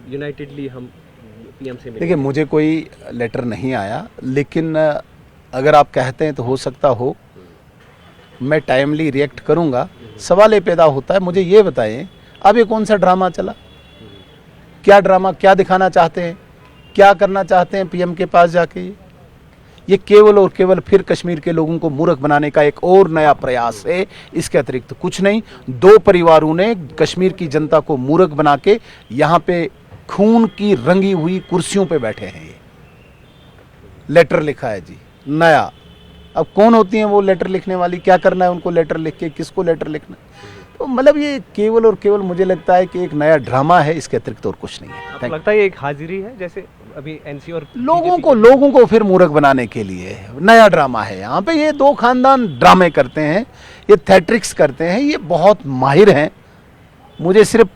Unitedly हम PM से मिले। देखिए, मुझे कोई लेटर नहीं आया, लेकिन अगर आप कहते हैं तो हो सकता हो, मैं टाइमली रिएक्ट करूंगा। सवाल ये पैदा होता है, मुझे ये बताएं, अब ये कौन सा ड्रामा चला? क्या ड्रामा, क्या दिखाना चाहते हैं, क्या करना चाहते हैं पीएम के पास जाके? ये केवल और केवल फिर कश्मीर के लोगों को मूर्ख बनाने का एक और नया प्रयास है, इसके अतिरिक्त कुछ नहीं। दो परिवारों ने कश्मीर की जनता को मूर्ख बना के यहाँ पे खून की रंगी हुई कुर्सियों पे बैठे हैं। ये लेटर लिखा है जी नया। अब कौन होती हैं वो लेटर लिखने वाली? क्या करना है उनको लेटर लिख के? किसको लेटर लिखना? तो मतलब ये केवल और केवल मुझे लगता है कि एक नया ड्रामा है, इसके अतिरिक्त और कुछ नहीं है। आपको लगता है ये एक हाजिरी है, जैसे अभी एनसी और लोगों को फिर मूर्ख बनाने के लिए नया ड्रामा है? यहाँ पे ये दो खानदान ड्रामे करते हैं, ये थेट्रिक्स करते हैं, ये बहुत माहिर हैं। मुझे सिर्फ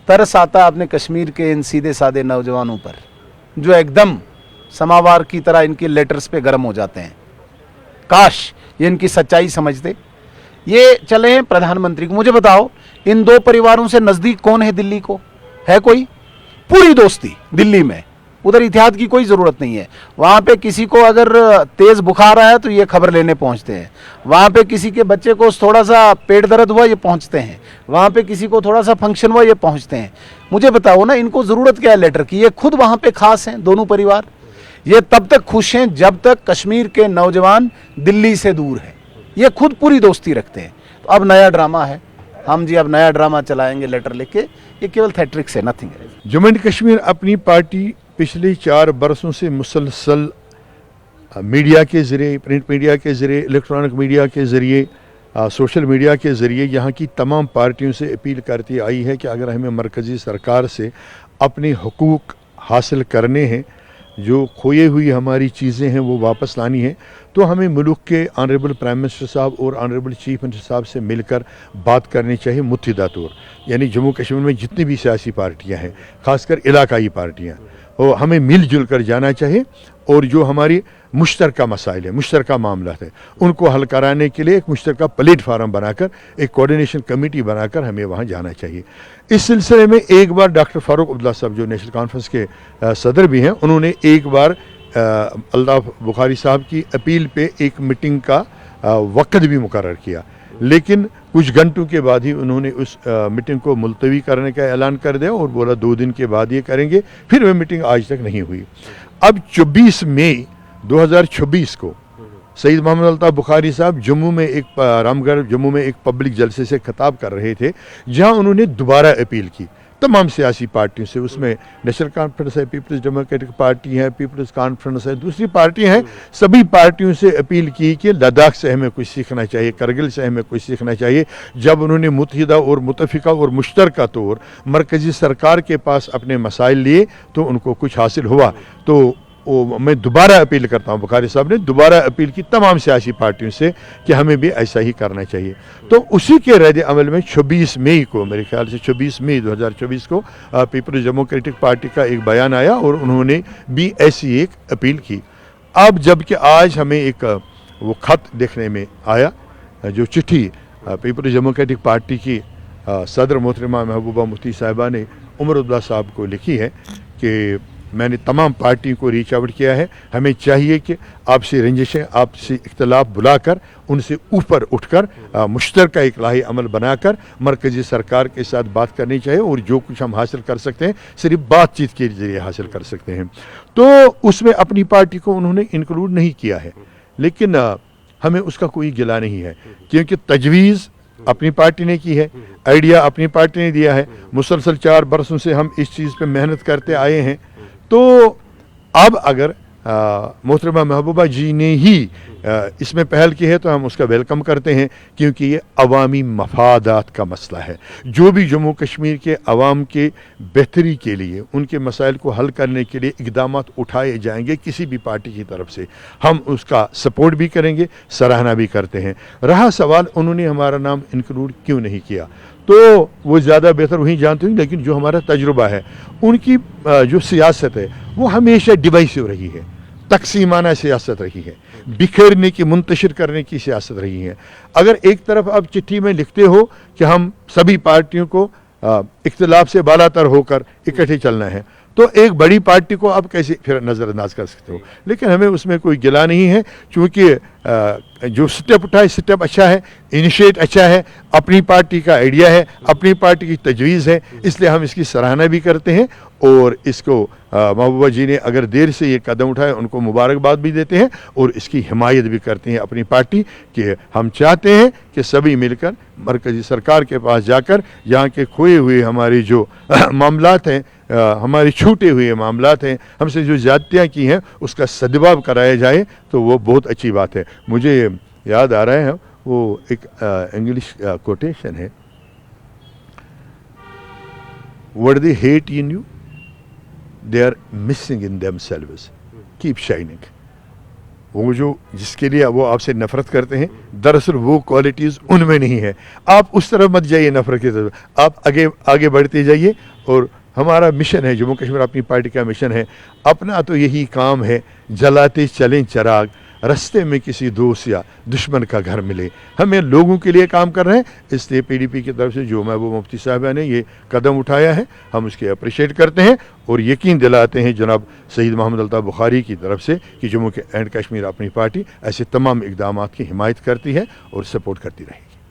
तरस आता अपने कश्मीर के इन सीधे साधे नौजवानों पर, जो एकदम समावार की तरह इनके लेटर्स पे गर्म हो जाते हैं। काश ये इनकी सच्चाई समझते। ये चले हैं प्रधानमंत्री को, मुझे बताओ इन दो परिवारों से नजदीक कौन है दिल्ली को? है कोई? पूरी दोस्ती दिल्ली में, उधर इतिहाद की कोई जरूरत नहीं है। वहां पे किसी को अगर तेज बुखार आया तो ये खबर लेने पहुंचते हैं। वहां पे किसी के बच्चे को थोड़ा सा पेट दर्द हुआ, ये पहुंचते हैं। वहां पे किसी को थोड़ा सा फंक्शन हुआ, ये पहुंचते हैं। मुझे बताओ ना, इनको जरूरत क्या है लेटर की? ये खुद वहां पे खास हैं दोनों परिवार। ये तब तक खुश हैं जब तक कश्मीर के नौजवान दिल्ली से दूर हैं। ये खुद पूरी दोस्ती रखते हैं। तो अब नया ड्रामा है, हम जी अब नया ड्रामा चलाएंगे लेटर लिख के। ये केवल थेट्रिक्स है, नथिंग है। जम्मू एंड कश्मीर अपनी पार्टी पिछले 4 बरसों से मुसलसल मीडिया के ज़रिए, प्रिंट मीडिया के ज़रिए, इलेक्ट्रॉनिक मीडिया के ज़रिए, सोशल मीडिया के ज़रिए यहाँ की तमाम पार्टियों से अपील करती आई है कि अगर हमें मरकज़ी सरकार से अपने हुकूक हासिल करने हैं, जो खोई हुई हमारी चीज़ें हैं वो वापस लानी है, तो हमें मुल्क के ऑनरेबल प्राइम मिनिस्टर साहब और ऑनरेबल चीफ मिनिस्टर साहब से मिलकर बात करनी चाहिए मुत्तहिदा तौर। यानी जम्मू कश्मीर में जितनी भी सियासी पार्टियां हैं, खासकर इलाकाई पार्टियां, और हमें मिलजुल कर जाना चाहिए और जो हमारी मुश्तरका मसाइल है, मुश्तरका मामला है, उनको हल कराने के लिए एक मुश्तरका प्लेटफार्म बनाकर, एक कोऑर्डिनेशन कमेटी बनाकर हमें वहाँ जाना चाहिए। इस सिलसिले में एक बार डॉक्टर फारूक अब्दुल्ला साहब जो नेशनल कॉन्फ्रेंस के सदर भी हैं, उन्होंने एक बार अल्ताफ बुखारी साहब की अपील पे एक मीटिंग का वक्त भी मुकर्रर किया, लेकिन कुछ घंटों के बाद ही उन्होंने उस मीटिंग को मुलतवी करने का ऐलान कर दिया और बोला 2 दिन के बाद ये करेंगे। फिर वह मीटिंग आज तक नहीं हुई। अब 24 मई 2026 को सईद मोहम्मद अल्ताफ बुखारी साहब जम्मू में एक रामगढ़ जम्मू में एक पब्लिक जलसे से खिताब कर रहे थे, जहां उन्होंने दोबारा अपील की तमाम सियासी पार्टियों से। उसमें नेशनल कॉन्फ्रेंस है, पीपल्स डेमोक्रेटिक पार्टी है, पीपल्स कॉन्फ्रेंस है, दूसरी पार्टी हैं, सभी पार्टियों से अपील की कि लद्दाख से हमें कुछ सीखना चाहिए, करगिल से हमें कुछ सीखना चाहिए। जब उन्होंने मुत्तहिदा और मुतफिका और मुश्तरका तौर मरकज़ी सरकार के पास अपने मसाइल लिए तो उनको कुछ हासिल हुआ। तो मैं दोबारा अपील करता हूँ, बुखारी साहब ने दोबारा अपील की तमाम सियासी पार्टियों से कि हमें भी ऐसा ही करना चाहिए। तो उसी के रद्द अमल में 26 मई को, मेरे ख्याल से 26 मई 2024 को पीपल्स डेमोक्रेटिक पार्टी का एक बयान आया और उन्होंने भी ऐसी एक अपील की। अब जबकि आज हमें एक वो खत देखने में आया, जो चिट्ठी पीपल्स डेमोक्रेटिक पार्टी की सदर मोहतरमा महबूबा मुफ्ती साहिबा ने उमर अब्दुल्ला साहब को लिखी है कि मैंने तमाम पार्टियों को रीच आउट किया है, हमें चाहिए कि आपसे रंजिशें, आपसे इख्तलाफ बुलाकर उनसे ऊपर उठकर मुश्तरका इकलाही अमल बनाकर मरकज़ी सरकार के साथ बात करनी चाहिए और जो कुछ हम हासिल कर सकते हैं सिर्फ बातचीत के जरिए हासिल कर सकते हैं। तो उसमें अपनी पार्टी को उन्होंने इंक्लूड नहीं किया है, लेकिन हमें उसका कोई गिला नहीं है, क्योंकि तजवीज़ अपनी पार्टी ने की है, आइडिया अपनी पार्टी ने दिया है। मुसलसल 4 बरसों से हम इस चीज़ पे मेहनत करते आए हैं। तो अब अगर मोहतरमा महबूबा जी ने ही इसमें पहल की है तो हम उसका वेलकम करते हैं, क्योंकि ये अवामी मफादात का मसला है। जो भी जम्मू कश्मीर के अवाम के बेहतरी के लिए, उनके मसाइल को हल करने के लिए इक़दाम उठाए जाएंगे किसी भी पार्टी की तरफ से, हम उसका सपोर्ट भी करेंगे, सराहना भी करते हैं। रहा सवाल उन्होंने हमारा नाम इंक्लूड क्यों नहीं किया, तो वो ज़्यादा बेहतर वहीं जानते हैं, लेकिन जो हमारा तजुर्बा है, उनकी जो सियासत है वो हमेशा डिवाइसिव रही है, तकसीमाना सियासत रही है, बिखेरने की, मुंतशिर करने की सियासत रही है। अगर एक तरफ आप चिट्ठी में लिखते हो कि हम सभी पार्टियों को इख्तिलाफ से बालातर होकर इकट्ठे चलना है, तो एक बड़ी पार्टी को आप कैसे फिर नज़रअंदाज कर सकते हो। लेकिन हमें उसमें कोई गिला नहीं है, चूँकि जो स्टेप उठाए स्टेप अच्छा है, इनिशिएट अच्छा है, अपनी पार्टी का आइडिया है, अपनी पार्टी की तजवीज़ है, इसलिए हम इसकी सराहना भी करते हैं। और इसको महबूबा जी ने अगर देर से ये कदम उठाए उनको मुबारकबाद भी देते हैं और इसकी हिमायत भी करते हैं अपनी पार्टी कि हम चाहते हैं कि सभी मिलकर मरकज़ी सरकार के पास जाकर यहाँ के खोए हुए हमारे जो मामलात हैं, हमारे छूटे हुए मामलात हैं, हमसे जो ज़्यादतियाँ की हैं उसका सदबाव कराया जाए, तो वो बहुत अच्छी बात है। मुझे याद आ रहा है वो एक इंग्लिश कोटेशन है, what they hate in you they are missing in themselves, keep shining। वो जो जिसके लिए वो आपसे नफरत करते हैं, दरअसल वो क्वालिटीज़ उनमें नहीं है। आप उस तरफ मत जाइए नफरत की तरफ, आप आगे बढ़ते जाइए। और हमारा मिशन है, जम्मू कश्मीर अपनी पार्टी का मिशन है, अपना तो यही काम है, जलाते चलें चिराग, रास्ते में किसी दोस्त या दुश्मन का घर मिले। हमें लोगों के लिए काम कर रहे हैं, इसलिए पीडीपी की तरफ से जो महबूबा मुफ्ती साहिबा ने ये कदम उठाया है हम उसके अप्रिशिएट करते हैं और यकीन दिलाते हैं जनाब सईद मोहम्मद अल्ताफ़ बुखारी की तरफ से कि जम्मू एंड कश्मीर अपनी पार्टी ऐसे तमाम इक़दामात की हिमायत करती है और सपोर्ट करती रहेगी।